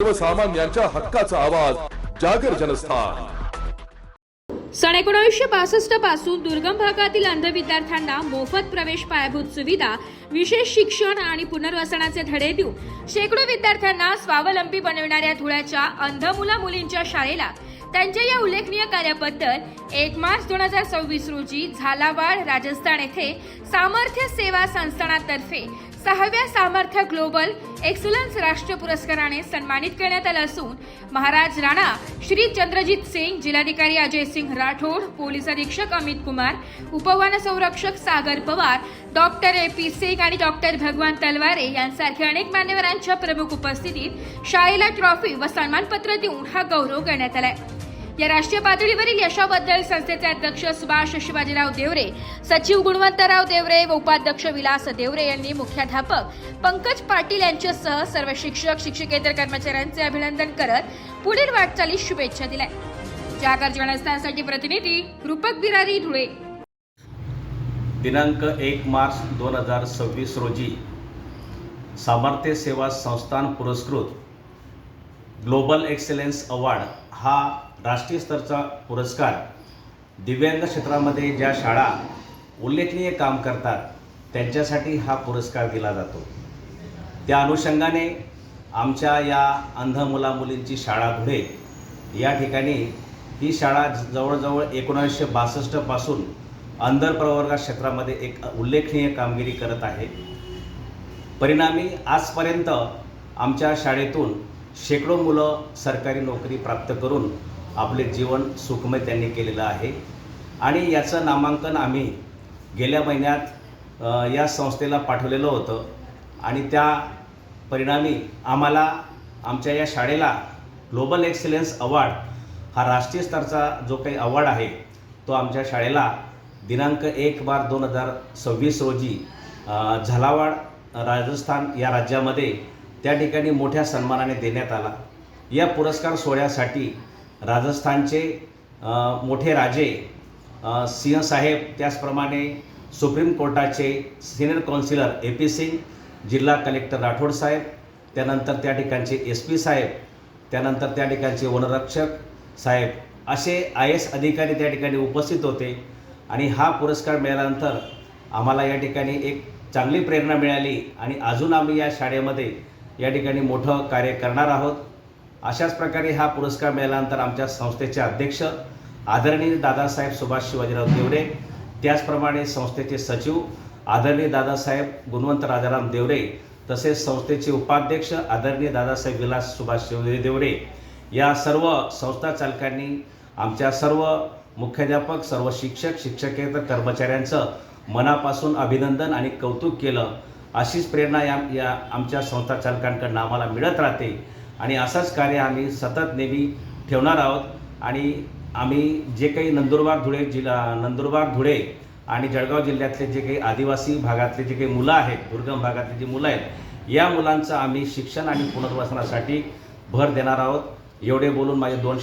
सर्वसामान्यांच्या हक्काचा आवाज जागर जनस्थान। सन 1962 पासून दुर्गम भागातील अंध विद्यार्थ्यांना मोफत प्रवेश, पायाभूत सुविधा, विशेष शिक्षण आणि पुनर्वसनाचे धडे देऊन शेकडो विद्यार्थ्यांना स्वावलंबी बनविणाऱ्या धुळ्याच्या अंध मुला-मुलींच्या शाळेला त्यांच्या या उल्लेखनीय कार्याबद्दल 1 मार्च 2026 रोजी झालावाड, राजस्थान येथे सामर्थ्य सेवा संस्थानातर्फे 6व्या सामर्थ्य ग्लोबल एक्सलन्स राष्ट्रीय पुरस्काराने सन्मानित करण्यात आले असून महाराज राणा श्री चंद्रजीत सिंग, जिल्हाधिकारी अजय सिंह राठोड, पोलीस अधीक्षक अमित कुमार, उपवन संरक्षक सागर पवार, डॉक्टर AP सिंग आणि डॉक्टर भगवान तलवारे यांसारख्या अनेक मान्यवरांच्या प्रमुख उपस्थितीत शाळेला ट्रॉफी व सन्मानपत्र देऊन हा गौरव करण्यात आलाय। या राष्ट्रीय पातळीवरील यशाबद्दल संस्थेचे अध्यक्ष सुभाष शिवाजीराव देवरे, सचिव गुणवंतराव देवरे व उपाध्यक्ष विलास देवरे यांनी मुख्याध्यापक पंकज पाटील यांच्यासह सर्व शिक्षक, शिक्षकेतर कर्मचाऱ्यांचे अभिनंदन करत पुढील वाटचालीस शुभेच्छा दिल्या। जागर जनस्थानसाठी प्रतिनिधी रूपक बिरारी, धुळे। दिनांक 1 मार्च 2026 रोजी सामर्थ्य सेवा संस्थान पुरस्कृत ग्लोबल एक्सलन्स अवॉर्ड हा राष्ट्रीय स्तराचा पुरस्कार दिव्यांग क्षेत्रामध्ये ज्या शाळा उल्लेखनीय काम करतात त्यांच्यासाठी हा पुरस्कार दिला जातो। त्या अनुषंगाने आमच्या या अंध मुला-मुलींची शाळा धुळे या ठिकाणी ही शाळा जवळजवळ 1962 पासून अंध प्रवर्ग क्षेत्रामध्ये एक उल्लेखनीय कामगिरी करत आहे। परिणामी आजपर्यंत आमच्या शाळेतून शेकडो मुलं सरकारी नोकरी प्राप्त करून आपले जीवन सुखमय त्यांनी केलेलं आहे आणि याचं नामांकन आम्ही गेल्या महिन्यात या संस्थेला पाठवलेलं होतं आणि त्या परिणामी आम्हाला आमच्या या शाळेला ग्लोबल एक्सलन्स अवॉर्ड हा राष्ट्रीय स्तराचा जो काही अवॉर्ड आहे तो आमच्या शाळेला दिनांक 1 मार्च 2026 रोजी झालावाड, राजस्थान या राज्यामध्ये त्या ठिकाणी मोठ्या सन्मानाने देण्यात आला। या पुरस्कार सोहळ्यासाठी राजस्थानचे मोठे राजे सिंह साहेब, त्याचप्रमाणे सुप्रीम कोर्टाचे सिनियर काउन्सिलर AP सिंग, जिल्हा कलेक्टर राठोड साहेब, त्यानंतर त्या ठिकाणचे SP साहेब, त्यानंतर त्या ठिकाणचे वनरक्षक साहेब असे IAS अधिकारी त्या ठिकाणी उपस्थित होते आणि हा पुरस्कार मिळाल्यानंतर आम्हाला या ठिकाणी एक चांगली प्रेरणा मिळाली आणि अजून आम्ही या शाळेमध्ये या ठिकाणी मोठं कार्य करणार आहोत। अशाच प्रकारे हा पुरस्कार मिळाल्यानंतर आमच्या संस्थेचे अध्यक्ष आदरणीय दादासाहेब सुभाष शिवाजीराव देवरे, त्याचप्रमाणे संस्थेचे सचिव आदरणीय दादासाहेब गुणवंत राजाराम देवरे, तसेच संस्थेचे उपाध्यक्ष आदरणीय दादासाहेब विलास सुभाष देवरे या सर्व संस्था चालकांनी आमच्या सर्व मुख्याध्यापक, सर्व शिक्षक, शिक्षकेतर कर्मचाऱ्यांचं मनापासून अभिनंदन आणि कौतुक केलं। अशीच प्रेरणा या आमच्या संस्था चालकांकडून आम्हाला मिळत राहते आणि असंच कार्य आम्ही सतत नेहमी ठेवणार आहोत आणि आम्ही जे काही नंदुरबार, धुळे आणि जळगाव जिल्ह्यातले जे काही आदिवासी भागातले जे काही मुलं आहेत, दुर्गम भागातले जी मुलं आहेत, या मुलांचं आम्ही शिक्षण आणि पुनर्वसनासाठी भर देणार आहोत। एवढे बोलून माझे 2